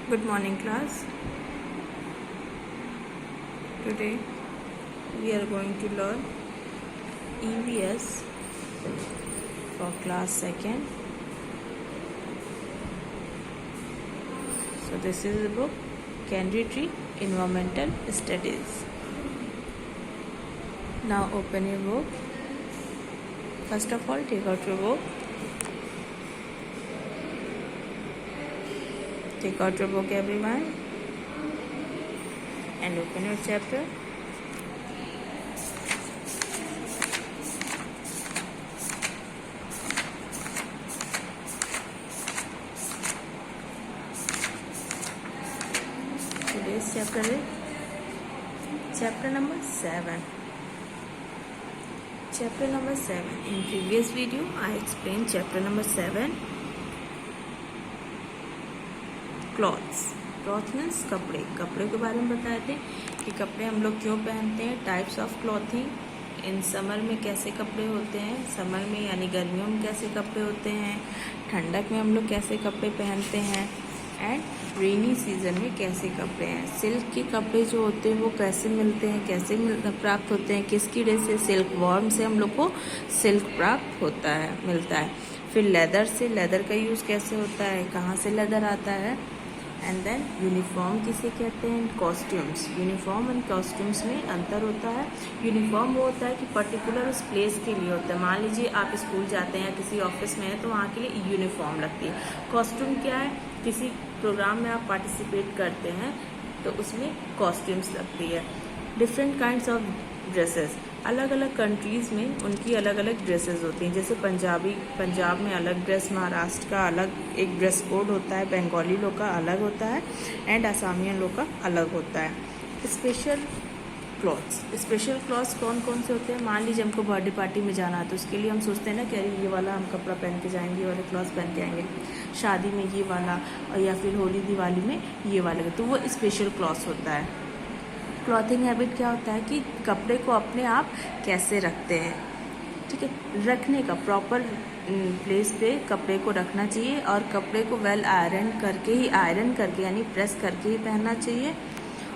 Good morning, class. Today we are going to learn EVS for class 2nd. So this is the book Candy Tree Environmental Studies. Now open your book. First of all, take out your book. Take out your book, everyone, and open your chapter. Today's chapter is chapter number 7. Chapter number 7. In previous video, I explained chapter number 7. Clothes means कपड़े के बारे में बताए थे कि कपड़े हम लोग क्यों पहनते हैं, types of clothing, in summer में कैसे कपड़े होते हैं, समर में यानी गर्मियों में कैसे कपड़े होते हैं, ठंडक में हम लोग कैसे कपड़े पहनते हैं, एंड रेनी सीजन में कैसे कपड़े हैं। सिल्क के कपड़े जो होते हैं वो कैसे मिलते हैं, कैसे प्राप्त होते हैं, किस कीड़े से, सिल्क वॉर्म से हम लोग को सिल्क प्राप्त होता है, मिलता है। फिर लेदर से, लेदर का यूज़ कैसे होता है, कहाँ से लेदर आता है। एंड देन यूनिफॉर्म किसे कहते हैं, कॉस्ट्यूम्स। यूनिफॉर्म एंड कॉस्ट्यूम्स में अंतर होता है। यूनिफॉर्म वो होता है कि पर्टिकुलर उस प्लेस के लिए होता है। मान लीजिए आप स्कूल जाते हैं या किसी ऑफिस में है तो वहाँ के लिए यूनिफॉर्म लगती है। कॉस्ट्यूम क्या है, किसी प्रोग्राम में आप पार्टिसिपेट करते हैं तो उसमें कॉस्ट्यूम्स लगती है। डिफरेंट काइंड्स ऑफ ड्रेसेस, अलग अलग कंट्रीज़ में उनकी अलग अलग ड्रेसेस होती हैं। जैसे पंजाब में अलग ड्रेस, महाराष्ट्र का अलग एक ड्रेस कोड होता है, बंगाली लोग का अलग होता है, एंड आसामियन लोग का अलग होता है। स्पेशल क्लॉथ्स कौन कौन से होते हैं। मान लीजिए हमको बर्थडे पार्टी में जाना है तो उसके लिए हम सोचते हैं ना कि अरे ये वाला हम कपड़ा पहन के जाएंगे, ये वाले क्लॉथ्स पहन के आएंगे। शादी में ये वाला, और या फिर होली दिवाली में ये वाला, तो वो स्पेशल क्लॉथ्स होता है। क्लॉथिंग हैबिट क्या होता है कि कपड़े को अपने आप कैसे रखते हैं, ठीक है, रखने का प्रॉपर प्लेस पे कपड़े को रखना चाहिए, और कपड़े को वेल आयरन करके यानी प्रेस करके ही पहनना चाहिए,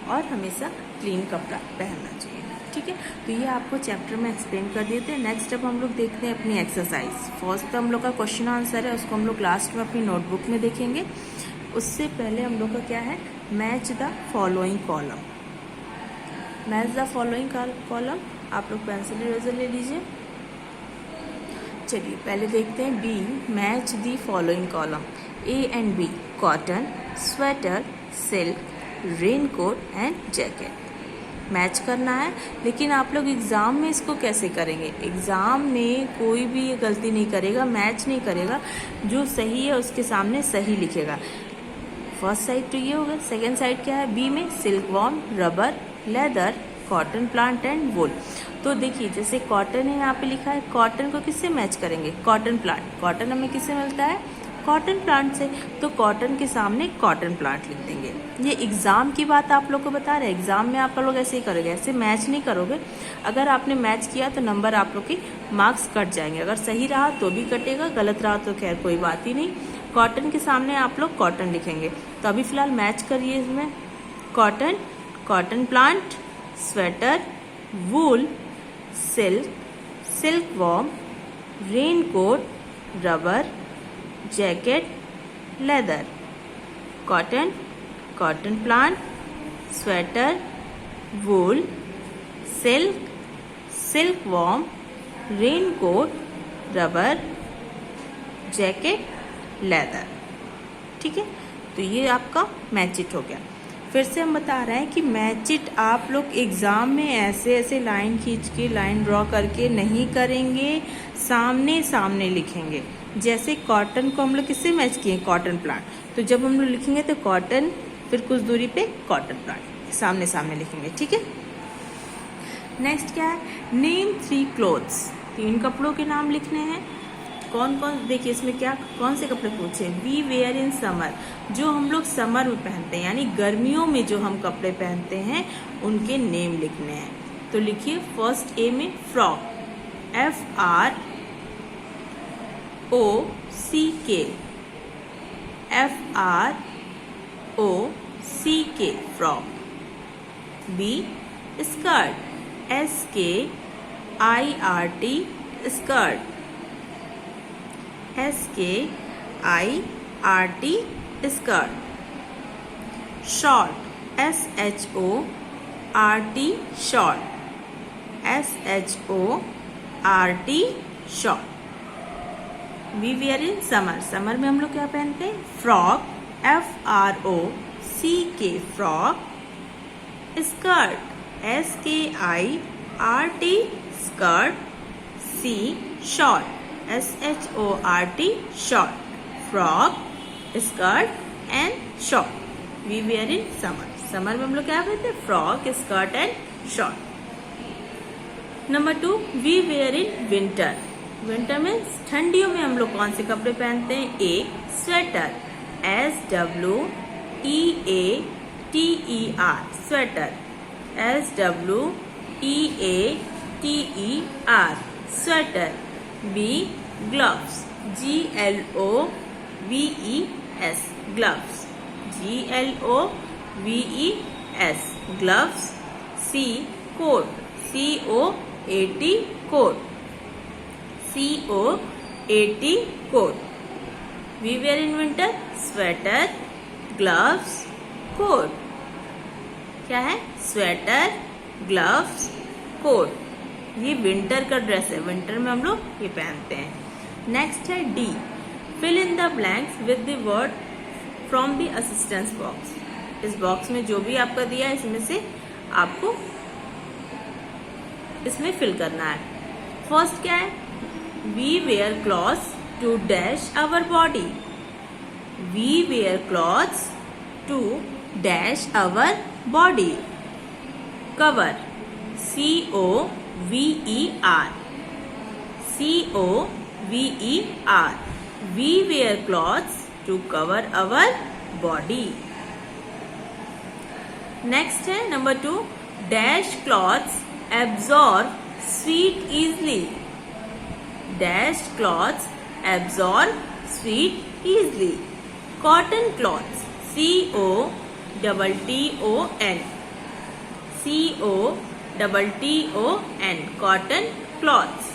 और हमेशा क्लीन कपड़ा पहनना चाहिए, ठीक है। तो ये आपको चैप्टर में एक्सप्लेन कर दिए थे। नेक्स्ट अब हम लोग देखते हैं अपनी एक्सरसाइज। फर्स्ट तो हम लोग का क्वेश्चन आंसर है, उसको हम लोग लास्ट में अपनी नोटबुक में देखेंगे। उससे पहले हम लोग का क्या है, match the following column. Match the following column, आप लोग पेंसिल इरेजर ले लीजिए। चलिए पहले देखते हैं B, match the following column. A and B, cotton, sweater, silk, rain coat and jacket. Match करना है, लेकिन आप लोग एग्ज़ाम में इसको कैसे करेंगे। एग्ज़ाम में कोई भी ये गलती नहीं करेगा, मैच नहीं करेगा, जो सही है उसके सामने सही लिखेगा। फर्स्ट साइड तो ये होगा। सेकेंड साइड क्या है, बी में silk worm, rubber, leather, cotton plant and wool. तो देखिए जैसे कॉटन है यहाँ पे लिखा है, कॉटन को किससे मैच करेंगे, कॉटन प्लांट। कॉटन हमें किससे मिलता है, कॉटन प्लांट से, तो कॉटन के सामने कॉटन प्लांट लिख देंगे। ये एग्जाम की बात आप लोग को बता रहे हैं, एग्जाम में आप लोग ऐसे ही करोगे, ऐसे मैच नहीं करोगे। अगर आपने मैच किया तो नंबर आप लोग की मार्क्स कट जाएंगे। अगर सही रहा तो भी कटेगा, गलत रहा तो खैर कोई बात ही नहीं। कॉटन के सामने आप लोग कॉटन लिखेंगे। तो अभी फिलहाल मैच करिए इसमें, cotton, cotton plant, sweater, wool, silk, silk worm, rain coat, rubber, jacket, leather. Cotton, cotton plant, sweater, wool, silk, silk worm, rain coat, rubber, jacket, leather, ठीक है। तो ये आपका मैच इट हो गया। फिर से हम बता रहे हैं कि मैच इट आप लोग एग्ज़ाम में ऐसे ऐसे लाइन खींच के, लाइन ड्रॉ करके नहीं करेंगे, सामने सामने लिखेंगे। जैसे कॉटन को हम लोग किससे मैच किए, कॉटन प्लांट, तो जब हम लोग लिखेंगे तो कॉटन, फिर कुछ दूरी पे कॉटन प्लांट, सामने सामने लिखेंगे, ठीक है। नेक्स्ट क्या है, नेम 3 क्लोथ्स। 3 कपड़ों के नाम लिखने हैं। कौन कौन, देखिए इसमें क्या, कौन से कपड़े पूछे, वी वेयर इन समर, जो हम लोग समर में पहनते हैं, यानी गर्मियों में जो हम कपड़े पहनते हैं उनके नेम लिखने हैं। तो लिखिए फर्स्ट ए में frock, FROCK, FROCK frog. B. Skirt, SKIRT skirt, SKIRT skirt. Short, SHORT short, SHORT short. We wear in summer. Summer में हम लोग क्या पहनते हैं? Frock, FROCK frock. Skirt, SKIRT skirt. C. Short, SHORT short. Frock, skirt and short we wear in summer. Summer में हम लोग क्या पहनते हैं? Frock, skirt and short. Number 2, we wear in winter. Winter में ठंडियों में हम लोग कौन से कपड़े पहनते हैं? एक, sweater, SWEATER sweater, SWEATER sweater. B. Gloves, GLOVES gloves, GLOVES gloves. C. Coat, COAT coat, COAT coat. We wear in winter sweater, gloves, coat. क्या है? Sweater, gloves, coat. ये विंटर का ड्रेस है. विंटर में हम लोग ये पहनते हैं. नेक्स्ट है D. Fill in the blanks with the word from the assistance box. इस बॉक्स में जो भी आपका दिया है इसमें से आपको इसमें फिल करना है. फर्स्ट क्या है? We wear clothes to dash our body. We wear clothes to dash our body. Cover, COVER, COVER. We wear clothes to cover our body. Next है number 2, dash cloths absorb sweat easily. Dash cloths absorb sweat easily. Cotton cloths, COTTON, COTTON. Cotton cloths,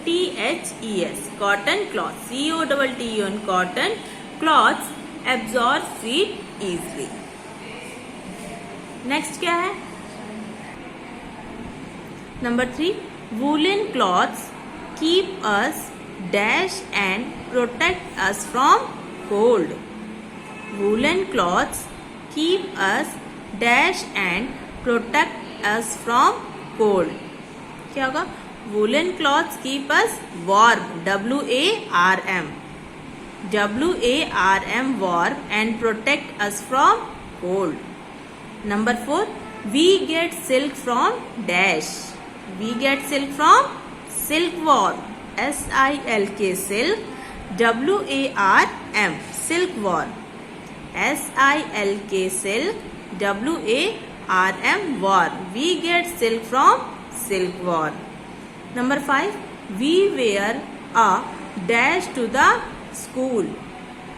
CLOTHES. Cotton cloths, COTTON. Cotton cloths absorb sweat easily. Next क्या है? Number 3, woolen cloths keep us dash and protect us from cold. Woolen cloths keep us dash and protect us from cold. क्या होगा? Woolen cloths keep us warm, WARM, warm and protect us from cold. Number 4, we get silk from dash. We get silk from silkworm, SILK silk, WARM silkworm, SILK silk, WARM worm. We get silk from silkworm. Number 5, we wear a dash to the school.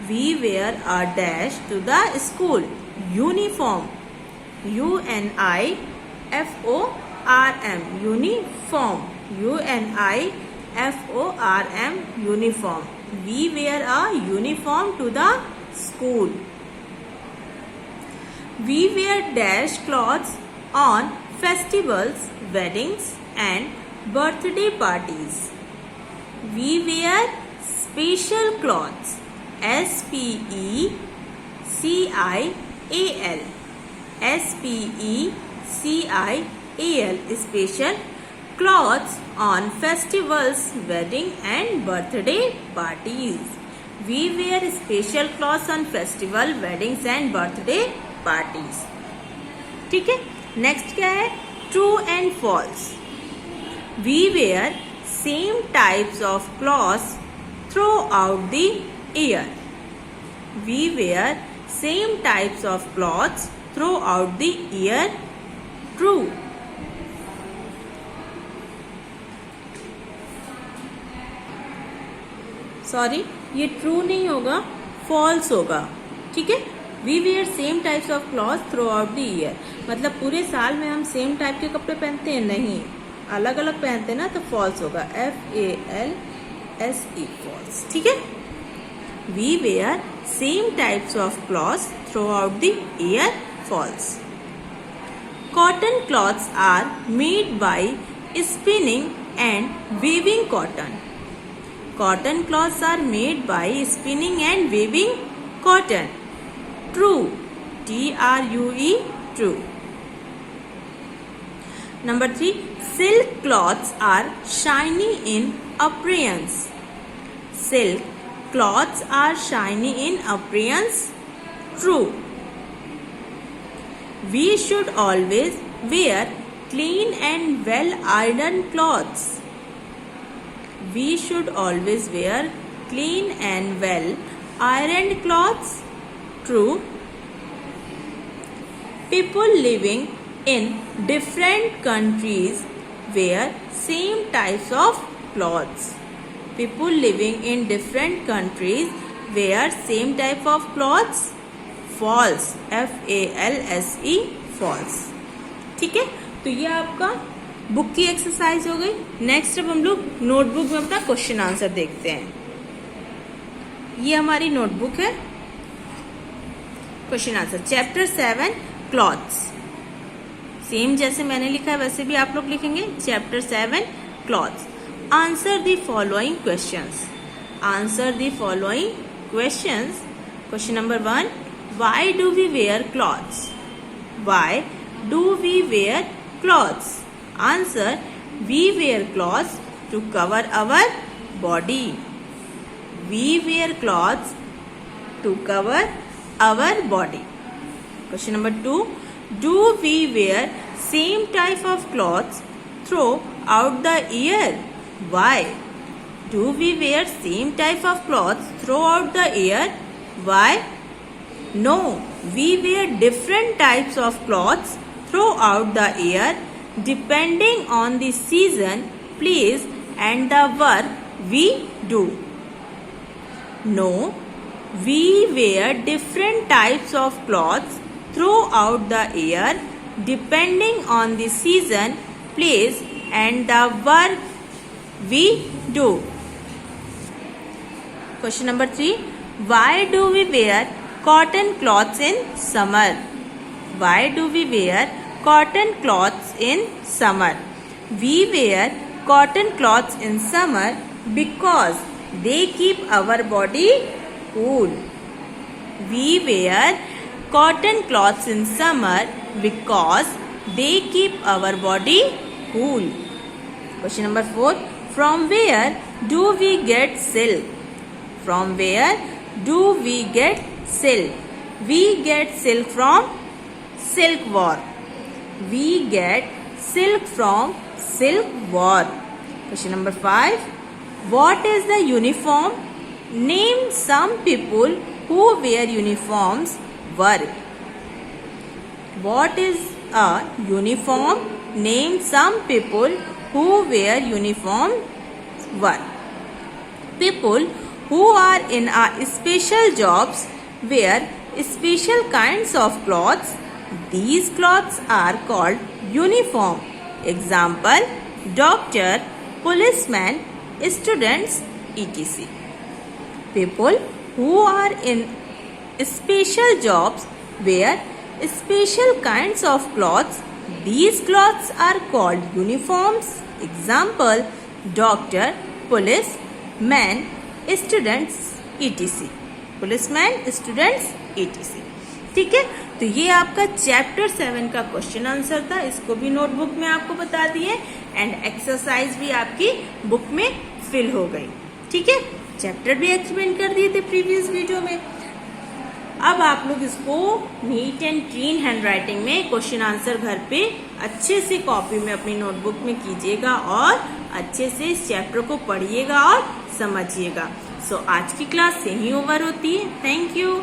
We wear a dash to the school. Uniform, UNIFORM, uniform, UNIFORM, uniform. We wear a uniform to the school. We wear dash clothes on festivals, weddings and birthday parties. We wear special clothes, SPECIAL, SPECIAL, special clothes on festivals, wedding and birthday parties. We wear special clothes on festival, weddings and birthday parties. ठीक है. Next क्या है? True and false. We wear same types of clothes throughout the year. We wear same types of clothes throughout the year. True. Sorry, ये true नहीं होगा, false होगा. ठीक है. We wear same types of cloth throughout the year, मतलब पूरे साल में हम सेम टाइप के कपड़े पहनते हैं, नहीं, अलग अलग पहनते हैं ना, तो फॉल्स होगा, FALSE, फॉल्स। ठीक है, we wear same types of clothes throughout the year, false. Cotton clothes are made by spinning and weaving cotton. Cotton cloths are made by spinning and weaving cotton. True. TRUE, true. Number 3. Silk cloths are shiny in appearance. Silk cloths are shiny in appearance. True. We should always wear clean and well ironed clothes. We should always wear clean and well ironed clothes. True. People living in different countries wear same types of clothes. People living in different countries wear same type of clothes. False. FALSE, false. ठीक है, तो ये आपका book की exercise हो गई। Next अब हम लोग नोटबुक में अपना क्वेश्चन आंसर देखते हैं। ये हमारी नोटबुक है। Question answer, chapter 7 clothes, same जैसे मैंने लिखा है वैसे भी आप लोग लिखेंगे। Chapter 7 clothes. Answer the following questions. Answer the following questions. Question number 1, why do we wear clothes? Why do we wear clothes? Answer, we wear clothes to cover our body. We wear clothes to cover our body. Question number 2, do we wear same type of clothes throughout the year? Why? Do we wear same type of clothes throughout the year? Why? No, we wear different types of clothes throughout the year depending on the season, place and the work we do. No, we wear different types of clothes throughout the year depending on the season, place and the work we do. Question number 3, why do we wear cotton cloths in summer? Why do we wear cotton cloths in summer? We wear cotton cloths in summer because they keep our body cool. We wear cotton cloths in summer because they keep our body cool. Question number 4, from where do we get silk? From where do we get silk? We get silk from silkworm. We get silk from silkworm. Question number 5, what is the uniform? Name some people who wear uniforms work. What is a uniform? Name some people who wear uniform work. People who are in a special jobs wear special kinds of clothes. These clothes are called uniform. Example, doctor, policeman, students, etc. People who are in special jobs wear special kinds of clothes. These clothes are called uniforms. Example, doctor, police, man, students, etc. Policeman, students, etc. ठीक है, तो ये आपका chapter 7 का question answer था। इसको भी notebook में आपको बता दिए एंड एक्सरसाइज भी आपकी बुक में फिल हो गई। ठीक है, चैप्टर भी एक्सप्लेन कर दिए थे प्रीवियस वीडियो में। अब आप लोग इसको नीट एंड क्लीन हैंडराइटिंग में क्वेश्चन आंसर घर पे अच्छे से कॉपी में अपनी नोटबुक में कीजिएगा और अच्छे से इस चैप्टर को पढ़िएगा और समझिएगा। सो आज की क्लास यहीं ओवर होती है। Thank you.